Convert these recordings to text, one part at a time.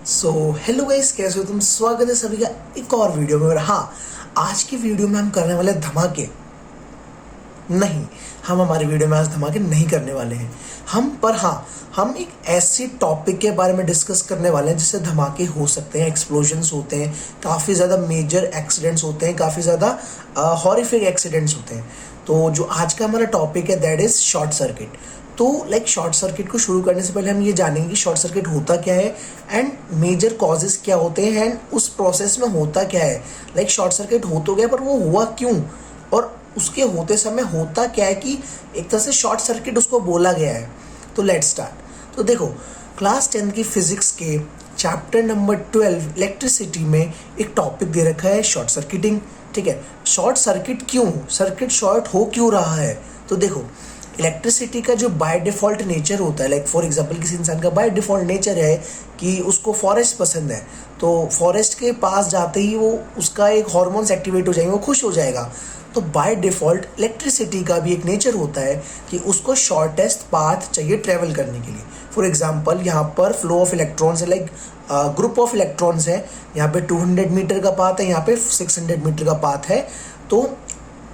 So hello guys, कैसे हो तुम। स्वागत है सभी का एक और वीडियो में। और हाँ, आज की वीडियो में हम करने वाले धमाके नहीं, हम हमारी वीडियो में आज धमाके नहीं करने वाले हैं हम एक ऐसी टॉपिक के बारे में डिस्कस करने वाले हैं जिससे धमाके हो सकते हैं, एक्सप्लोजन्स होते हैं, काफ़ी ज़्यादा मेजर एक्सीडेंट्स होते हैं, काफ़ी ज़्यादा हॉरिफिक एक्सीडेंट्स होते हैं। तो जो आज का हमारा टॉपिक है दैट इज़ शॉर्ट सर्किट। तो शॉर्ट सर्किट को शुरू करने से पहले हम ये जानेंगे कि शॉर्ट सर्किट होता क्या है एंड मेजर कॉजेज क्या होते हैं एंड उस प्रोसेस में होता क्या है। शॉर्ट सर्किट हो तो गया, पर वो हुआ क्यों और उसके होते समय होता क्या है कि एक तरह से शॉर्ट सर्किट उसको बोला गया है। तो लेट्स स्टार्ट। तो देखो, क्लास 10 की फिजिक्स के चैप्टर नंबर 12 इलेक्ट्रिसिटी में एक टॉपिक दे रखा है शॉर्ट सर्किटिंग। ठीक है, शॉर्ट सर्किट क्यों, सर्किट शॉर्ट हो क्यों रहा है। तो देखो, इलेक्ट्रिसिटी का जो बाय डिफ़ॉल्ट नेचर होता है, लाइक फॉर एग्जांपल किसी इंसान का बाय डिफ़ॉल्ट नेचर है कि उसको फॉरेस्ट पसंद है, तो फॉरेस्ट के पास जाते ही वो उसका एक हार्मोन्स एक्टिवेट हो जाएंगे, वो खुश हो जाएगा। तो बाय डिफ़ॉल्ट इलेक्ट्रिसिटी का भी एक नेचर होता है कि उसको शॉर्टेस्ट पाथ चाहिए ट्रेवल करने के लिए। फॉर एग्जांपल यहाँ पर फ्लो ऑफ इलेक्ट्रॉन्स है, लाइक ग्रुप ऑफ इलेक्ट्रॉन्स है, यहाँ पे 200 मीटर का पाथ है, यहाँ पे 600 मीटर का पाथ है। तो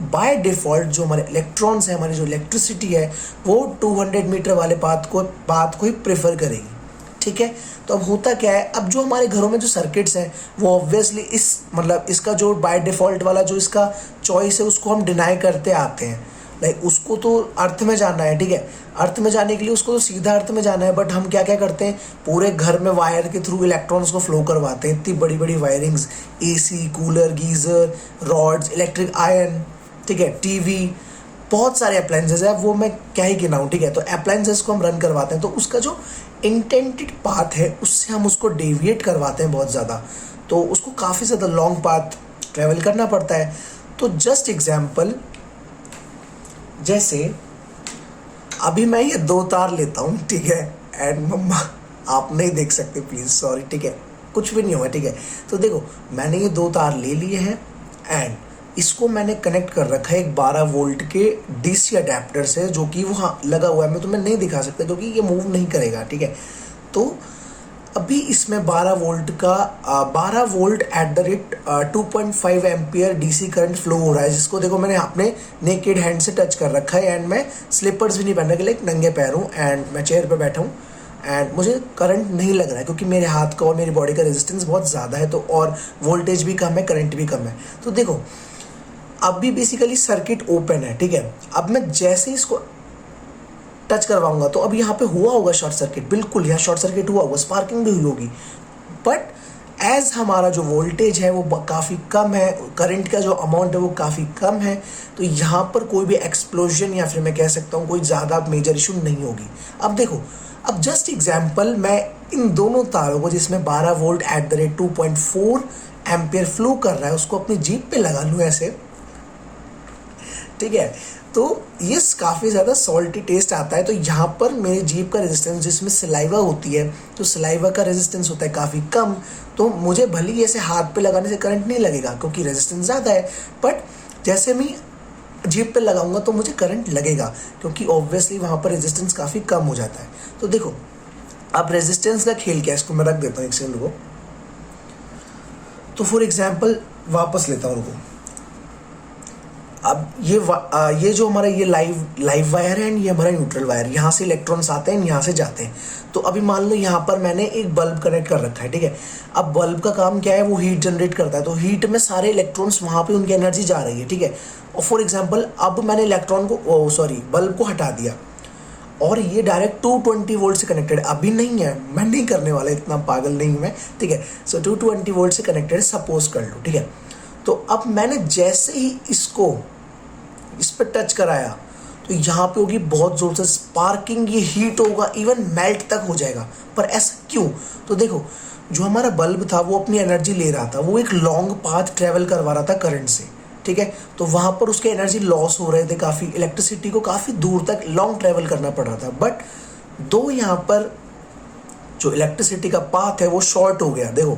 बाय डिफ़ॉल्ट जो हमारे इलेक्ट्रॉन्स हैं, हमारी जो इलेक्ट्रिसिटी है, वो 200 मीटर वाले पाथ को ही प्रेफर करेगी। ठीक है, तो अब होता क्या है, अब जो हमारे घरों में जो सर्किट्स हैं वो ऑब्वियसली इसका जो बाय डिफ़ॉल्ट वाला जो इसका चॉइस है उसको हम डिनाई करते आते हैं। उसको तो अर्थ में जाना है, ठीक है, अर्थ में जाने के लिए उसको तो सीधा अर्थ में जाना है, बट हम क्या क्या करते हैं, पूरे घर में वायर के थ्रू इलेक्ट्रॉन्स को फ्लो करवाते हैं। इतनी बड़ी बड़ी wirings, AC, cooler, geyser, rods, electric iron, ठीक है, टीवी, बहुत सारे अप्लायंसेज है, वो मैं क्या ही गिनाऊँ। ठीक है, तो अप्लायंसेज को हम रन करवाते हैं, तो उसका जो इंटेंडेड पाथ है उससे हम उसको डेविएट करवाते हैं बहुत ज़्यादा, तो उसको काफ़ी ज़्यादा लॉन्ग पाथ ट्रेवल करना पड़ता है। तो जस्ट एग्जाम्पल, जैसे अभी मैं ये 2 तार लेता हूँ, ठीक है, एंड मम्मा आप नहीं देख सकते प्लीज़, सॉरी, ठीक है, कुछ भी नहीं हुआ, ठीक है। तो देखो, मैंने ये 2 तार ले लिए हैं एंड इसको मैंने कनेक्ट कर रखा है एक 12 वोल्ट के डीसी अडेप्टर से, जो कि वहाँ लगा हुआ है। मैं तुम्हें नहीं दिखा सकता क्योंकि ये मूव नहीं करेगा, ठीक है। तो अभी इसमें 12 volt at the rate 2.5 ampere DC current flow हो रहा है, जिसको देखो मैंने अपने नेकेड हैंड से टच कर रखा है एंड मैं स्लीपर्स भी नहीं पहनने के लिए नंगे पैर हूँ एंड मैं चेयर पे बैठा हूँ एंड मुझे करंट नहीं लग रहा है क्योंकि मेरे हाथ का और मेरी बॉडी का रेजिस्टेंस बहुत ज़्यादा है, तो और वोल्टेज भी कम है, करंट भी कम है। तो देखो, अभी बेसिकली सर्किट ओपन है, ठीक है। अब मैं जैसे इसको टच करवाऊंगा तो अब यहाँ पे हुआ होगा शॉर्ट सर्किट, बिल्कुल यहाँ शॉर्ट सर्किट हुआ होगा, स्पार्किंग भी हुई होगी, बट एज हमारा जो वोल्टेज है वो काफ़ी कम है, करंट का जो अमाउंट है वो काफ़ी कम है, तो यहाँ पर कोई भी एक्सप्लोजन या फिर मैं कह सकता हूँ कोई ज़्यादा मेजर इशू नहीं होगी। अब देखो, अब जस्ट एग्जाम्पल, मैं इन दोनों तारों को जिसमें 12 volt at the rate 2.4 ampere flow कर रहा है उसको अपनी जीप पे लगा लूँ ऐसे, ठीक है, तो ये काफ़ी ज़्यादा सॉल्टी टेस्ट आता है। तो यहाँ पर मेरी जीभ का रेजिस्टेंस, जिसमें सलाइवा होती है, तो सलाइवा का रेजिस्टेंस होता है काफ़ी कम, तो मुझे भले ही ऐसे हाथ पे लगाने से करंट नहीं लगेगा क्योंकि रेजिस्टेंस ज़्यादा है, बट जैसे मैं जीभ पे लगाऊंगा तो मुझे करंट लगेगा क्योंकि ऑब्वियसली वहाँ पर रेजिस्टेंस काफ़ी कम हो जाता है। तो देखो, अब रेजिस्टेंस का खेल क्या है, इसको मैं रख देता हूँ एक सेकंड को। तो फॉर एग्जाम्पल वापस लेता हूँ उनको। अब ये जो हमारा ये लाइव वायर है एंड ये हमारा न्यूट्रल वायर, यहाँ से इलेक्ट्रॉन्स आते हैं, यहाँ से जाते हैं। तो अभी मान लो यहाँ पर मैंने एक बल्ब कनेक्ट कर रखा है, ठीक है। अब बल्ब का काम क्या है, वो हीट जनरेट करता है, तो हीट में सारे इलेक्ट्रॉन्स वहाँ पे उनकी एनर्जी जा रही है, ठीक है। और फॉर एग्जाम्पल अब मैंने बल्ब को हटा दिया और ये डायरेक्ट 220 वोल्ट से कनेक्टेड, अभी नहीं है, मैं नहीं करने वाला, इतना पागल नहीं हूँ मैं, ठीक है। सो 220 वोल्ट से कनेक्टेड सपोज कर लो, ठीक है। तो अब मैंने जैसे ही इस पर टच कराया तो यहाँ पे होगी बहुत ज़ोर से स्पार्किंग, ये हीट होगा, इवन मेल्ट तक हो जाएगा। पर ऐसा क्यों, तो देखो, जो हमारा बल्ब था वो अपनी एनर्जी ले रहा था, वो एक लॉन्ग पाथ ट्रेवल करवा रहा था करंट से, ठीक है। तो वहाँ पर उसके एनर्जी लॉस हो रहे थे, काफ़ी इलेक्ट्रिसिटी को काफ़ी दूर तक लॉन्ग ट्रेवल करना पड़ रहा था, बट दो यहाँ पर जो इलेक्ट्रिसिटी का पाथ है वो शॉर्ट हो गया। देखो,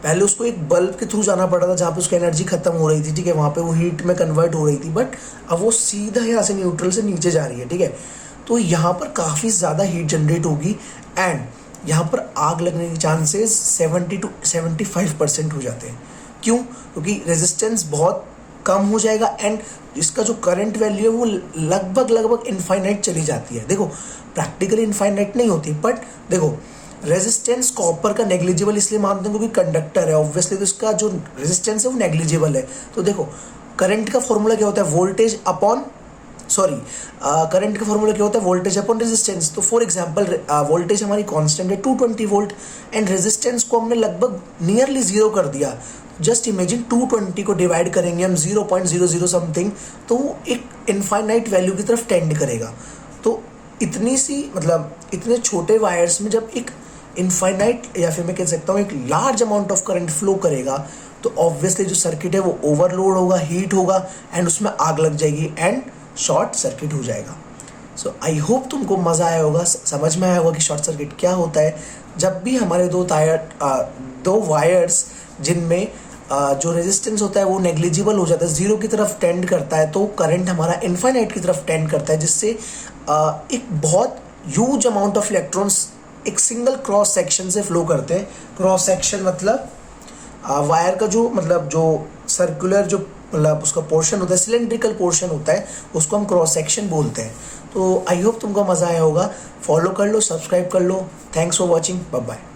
पहले उसको एक बल्ब के थ्रू जाना पड़ा था जहाँ पे उसकी एनर्जी खत्म हो रही थी, ठीक है, वहाँ पे वो हीट में कन्वर्ट हो रही थी, बट अब वो सीधा यहाँ से न्यूट्रल से नीचे जा रही है, ठीक है। तो यहाँ पर काफ़ी ज़्यादा हीट जनरेट होगी एंड यहाँ पर आग लगने के चांसेस 70 to 75% हो जाते हैं। क्यों? क्योंकि रेजिस्टेंस बहुत कम हो जाएगा एंड इसका जो करंट वैल्यू है वो लगभग इनफाइनाइट चली जाती है। देखो प्रैक्टिकली इनफाइनाइट नहीं होती, बट देखो रेजिस्टेंस कॉपर का नेग्लिजिबल इसलिए मानते हैं क्योंकि कंडक्टर है, ऑब्वियसली तो इसका जो रेजिस्टेंस है वो नेग्लिजिबल है। तो देखो करंट का फॉर्मूला क्या होता है, वोल्टेज अपॉन करंट का फॉर्मूला क्या होता है, वोल्टेज अपॉन रेजिस्टेंस। तो फॉर एग्जांपल वोल्टेज हमारी कांस्टेंट है 220 वोल्ट एंड रेजिस्टेंस को हमने लगभग नियरली जीरो कर दिया। जस्ट इमेजिन 220 को डिवाइड करेंगे हम 0.00 समथिंग, तो वो एक इनफाइनाइट वैल्यू की तरफ टेंड करेगा। तो इतनी सी मतलब इतने छोटे वायर्स में जब एक इनफाइनाइट या फिर मैं कह सकता हूँ एक large amount of current flow करेगा तो ऑब्वियसली जो सर्किट है वो ओवरलोड होगा, हीट होगा एंड उसमें आग लग जाएगी एंड शॉर्ट सर्किट हो जाएगा। सो आई होप तुमको मज़ा आया होगा, समझ में आया होगा कि शॉर्ट सर्किट क्या होता है। जब भी हमारे दो वायर्स जिनमें जो रेजिस्टेंस होता है वो नेग्लिजिबल हो जाता है, जीरो की तरफ टेंड करता है, तो करंट हमारा इनफाइनाइट की तरफ टेंड करता है, जिससे एक बहुत ह्यूज अमाउंट ऑफ इलेक्ट्रॉन्स एक सिंगल क्रॉस सेक्शन से फ्लो करते हैं। क्रॉस सेक्शन मतलब वायर का जो सर्कुलर जो मतलब उसका पोर्शन होता है, सिलेंड्रिकल पोर्शन होता है, उसको हम क्रॉस सेक्शन बोलते हैं। तो आई होप तुमको मज़ा आया होगा। फॉलो कर लो, सब्सक्राइब कर लो। Thanks for watching, bye bye.